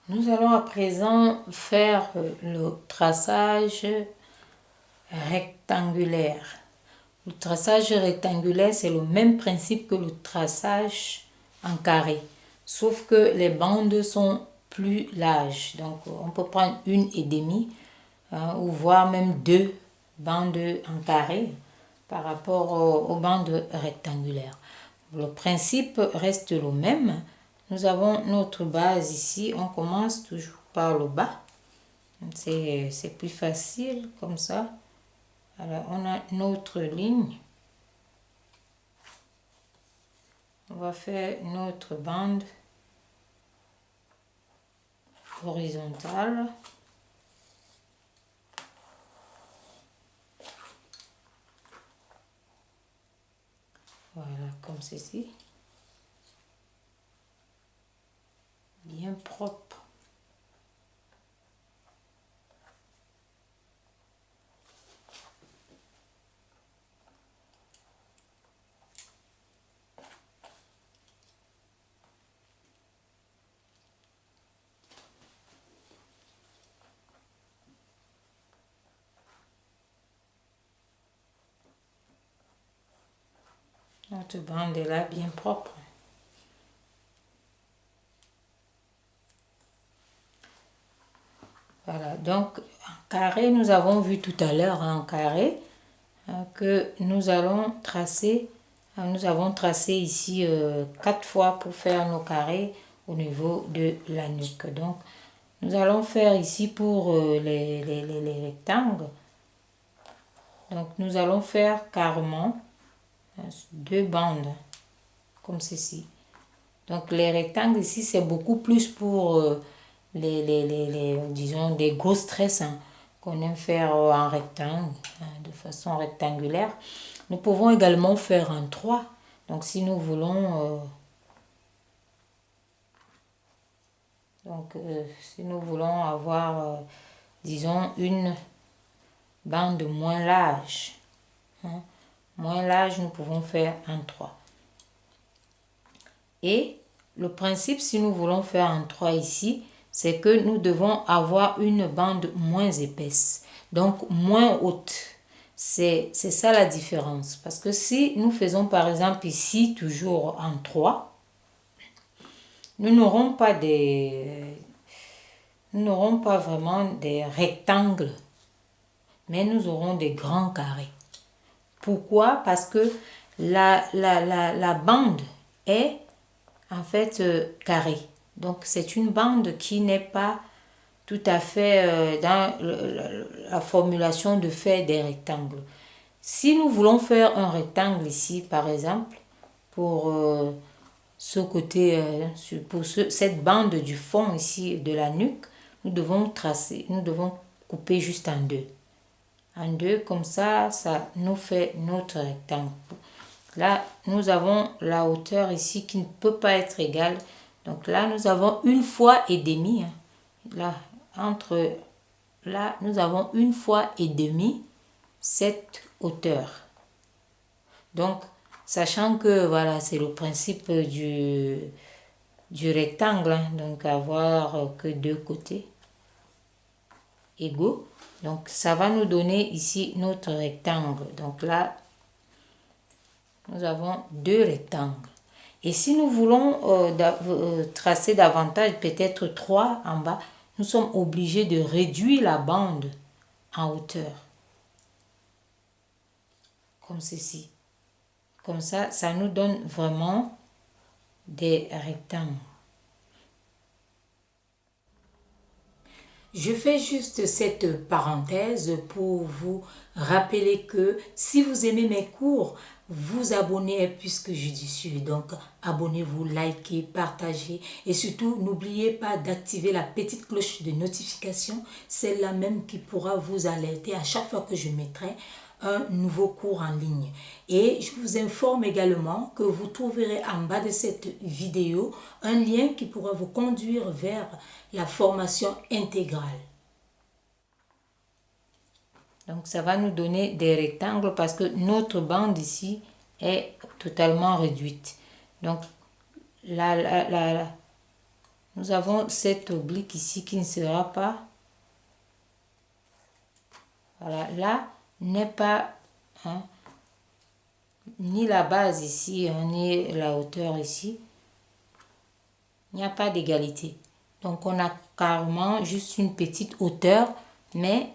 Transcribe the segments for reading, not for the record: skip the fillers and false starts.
Nous allons à présent faire le traçage rectangulaire. Le traçage rectangulaire, c'est le même principe que le traçage en carré, sauf que les bandes sont plus larges. Donc, on peut prendre 1,5 ou voire même 2 bandes en carré par rapport aux bandes rectangulaires. Le principe reste le même. Nous avons notre base ici. On commence toujours par le bas. C'est plus facile comme ça. Alors, on a notre ligne. On va faire notre bande horizontale. Voilà, comme ceci. Bien propre. Notre bande est là, bien propre. Voilà, donc en carré, nous avons vu tout à l'heure en carré que nous allons tracer. Nous avons tracé ici 4 fois pour faire nos carrés au niveau de la nuque. Donc, nous allons faire ici pour les rectangles. Donc, nous allons faire carrément 2 bandes comme ceci. Donc, les rectangles ici, c'est beaucoup plus pour disons, des grosses tresses qu'on aime faire en rectangle, de façon rectangulaire. Nous pouvons également faire en 3. Donc, si nous voulons... si nous voulons avoir, disons, une bande moins large, moins large, nous pouvons faire en 3. Et le principe, si nous voulons faire en 3 ici, c'est que nous devons avoir une bande moins épaisse, donc moins haute. C'est ça la différence. Parce que si nous faisons par exemple ici toujours en 3, nous n'aurons pas vraiment des rectangles, mais nous aurons des grands carrés. Pourquoi? Parce que la bande est en fait carrée. Donc c'est une bande qui n'est pas tout à fait dans la formulation de faire des rectangles. Si nous voulons faire un rectangle ici, par exemple, pour ce côté, pour cette bande du fond ici de la nuque, nous devons couper juste en 2. En 2, comme ça nous fait notre rectangle. Là, nous avons la hauteur ici qui ne peut pas être égale. Donc là, nous avons 1 fois et demi. Là, nous avons 1 fois et demi cette hauteur. Donc, sachant que voilà, c'est le principe du rectangle, donc avoir que 2 côtés égaux. Donc, ça va nous donner ici notre rectangle. Donc là, nous avons 2 rectangles. Et si nous voulons tracer davantage, peut-être 3 en bas, nous sommes obligés de réduire la bande en hauteur. Comme ceci. Comme ça, ça nous donne vraiment des rectangles. Je fais juste cette parenthèse pour vous rappeler que si vous aimez mes cours, vous abonnez est plus que judicieux. Donc, abonnez-vous, likez, partagez et surtout, n'oubliez pas d'activer la petite cloche de notification, celle-là même qui pourra vous alerter à chaque fois que je mettrai un nouveau cours en ligne. Et je vous informe également que vous trouverez en bas de cette vidéo un lien qui pourra vous conduire vers la formation intégrale. Donc ça va nous donner des rectangles parce que notre bande ici est totalement réduite. Donc Nous avons cette oblique ici qui ne sera pas. Voilà, là n'est pas hein, ni la base ici, ni la hauteur ici. Il n'y a pas d'égalité. Donc on a carrément juste une petite hauteur, mais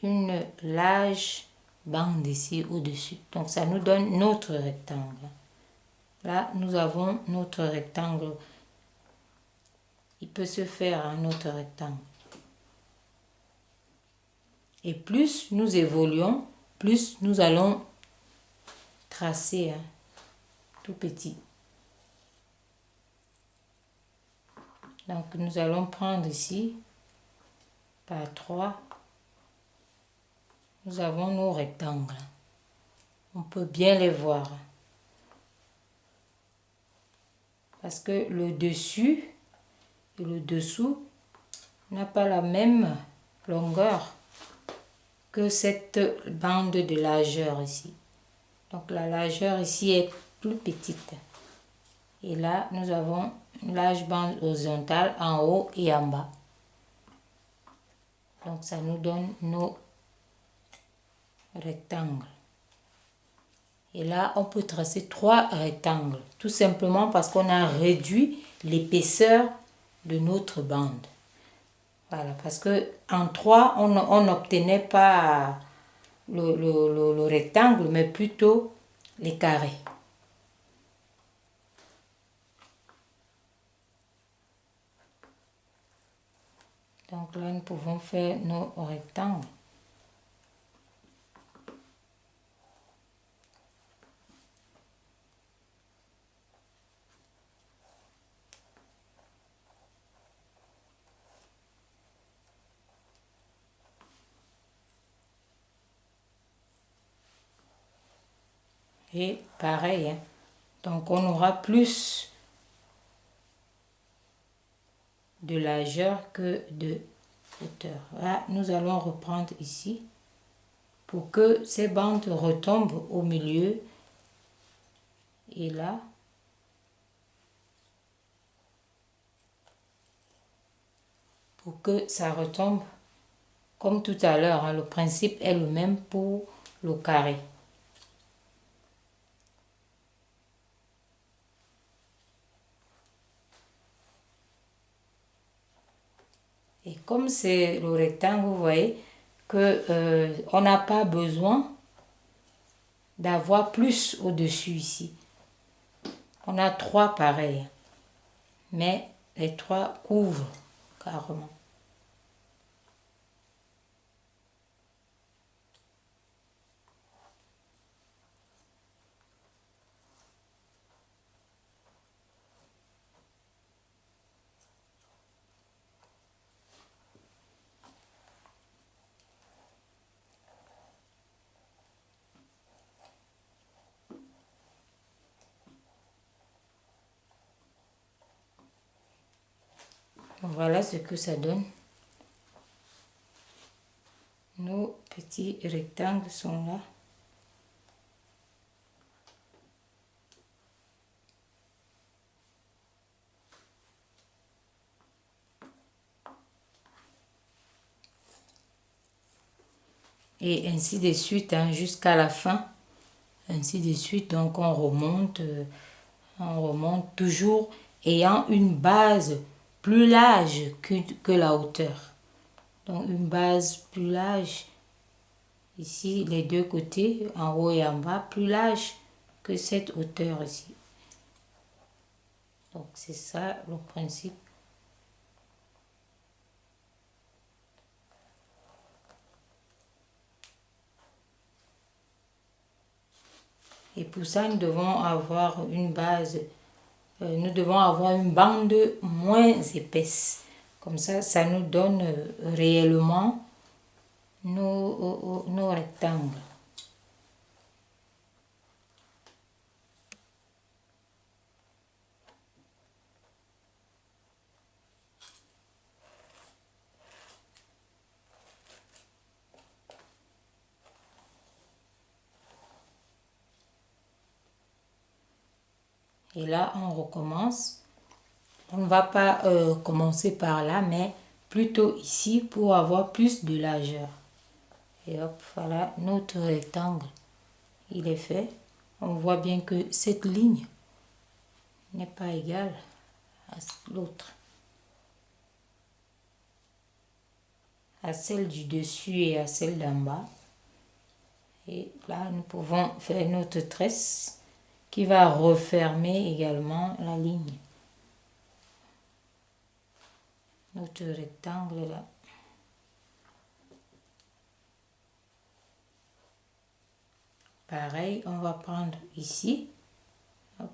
une large bande ici au-dessus. Donc ça nous donne notre rectangle. Là, nous avons notre rectangle. Il peut se faire un autre rectangle. Et plus nous évoluons, plus nous allons tracer tout petit. Donc nous allons prendre ici par 3. Nous avons nos rectangles. On peut bien les voir. Parce que le dessus et le dessous n'a pas la même longueur que cette bande de largeur ici. Donc la largeur ici est plus petite. Et là, nous avons une large bande horizontale en haut et en bas. Donc ça nous donne nos rectangles. Et là, on peut tracer 3 rectangles. Tout simplement parce qu'on a réduit l'épaisseur de notre bande. Voilà, parce que en 3, on n'obtenait pas le rectangle, mais plutôt les carrés. Donc là, nous pouvons faire nos rectangles. Et pareil, hein. Donc on aura plus de largeur que de hauteur. Là, nous allons reprendre ici pour que ces bandes retombent au milieu. Et là, pour que ça retombe comme tout à l'heure, hein, le principe est le même pour le carré. Et comme c'est le rectangle, vous voyez que on n'a pas besoin d'avoir plus au-dessus ici. On a 3 pareils, mais les 3 couvrent carrément. Voilà ce que ça donne. Nos petits rectangles sont là. Et ainsi de suite, hein, jusqu'à la fin. Ainsi de suite, donc on remonte toujours ayant une base plus large que la hauteur. Donc une base plus large, ici les deux côtés, en haut et en bas, plus large que cette hauteur ici. Donc c'est ça le principe. Et pour ça, nous devons avoir une base, nous devons avoir une bande moins épaisse. Comme ça nous donne réellement nos rectangles. Et là, on recommence On ne va pas commencer par là, mais plutôt ici pour avoir plus de largeur. Et hop, voilà, notre rectangle, il est fait. On voit bien que cette ligne n'est pas égale à l'autre, à celle du dessus et à celle d'en bas. Et là, nous pouvons faire notre tresse qui va refermer également la ligne. Notre rectangle là. Pareil, on va prendre ici. Hop.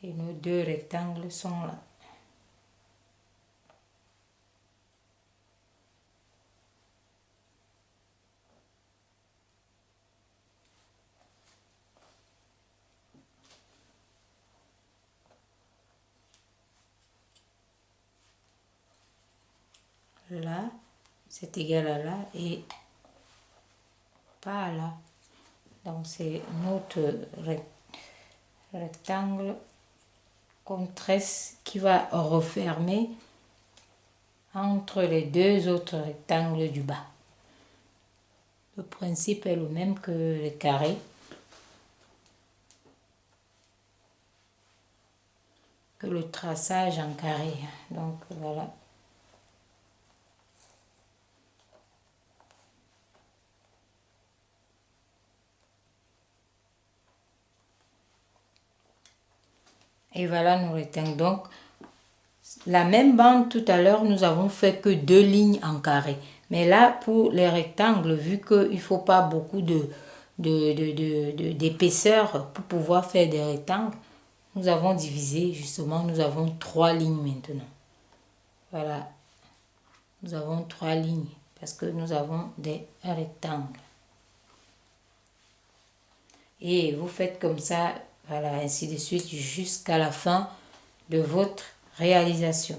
Et nos deux rectangles sont là. Là, c'est égal à là et pas à là. Donc c'est notre rectangle qu'on tresse qui va refermer entre les deux autres rectangles du bas. Le principe est le même que le carré, que le traçage en carré. Donc voilà. Et voilà nos rectangles. Donc, la même bande tout à l'heure, nous avons fait que 2 lignes en carré. Mais là, pour les rectangles, vu qu'il ne faut pas beaucoup d'épaisseur pour pouvoir faire des rectangles, nous avons divisé, justement, nous avons 3 lignes maintenant. Voilà. Nous avons 3 lignes parce que nous avons des rectangles. Et vous faites comme ça, voilà, ainsi de suite, jusqu'à la fin de votre réalisation.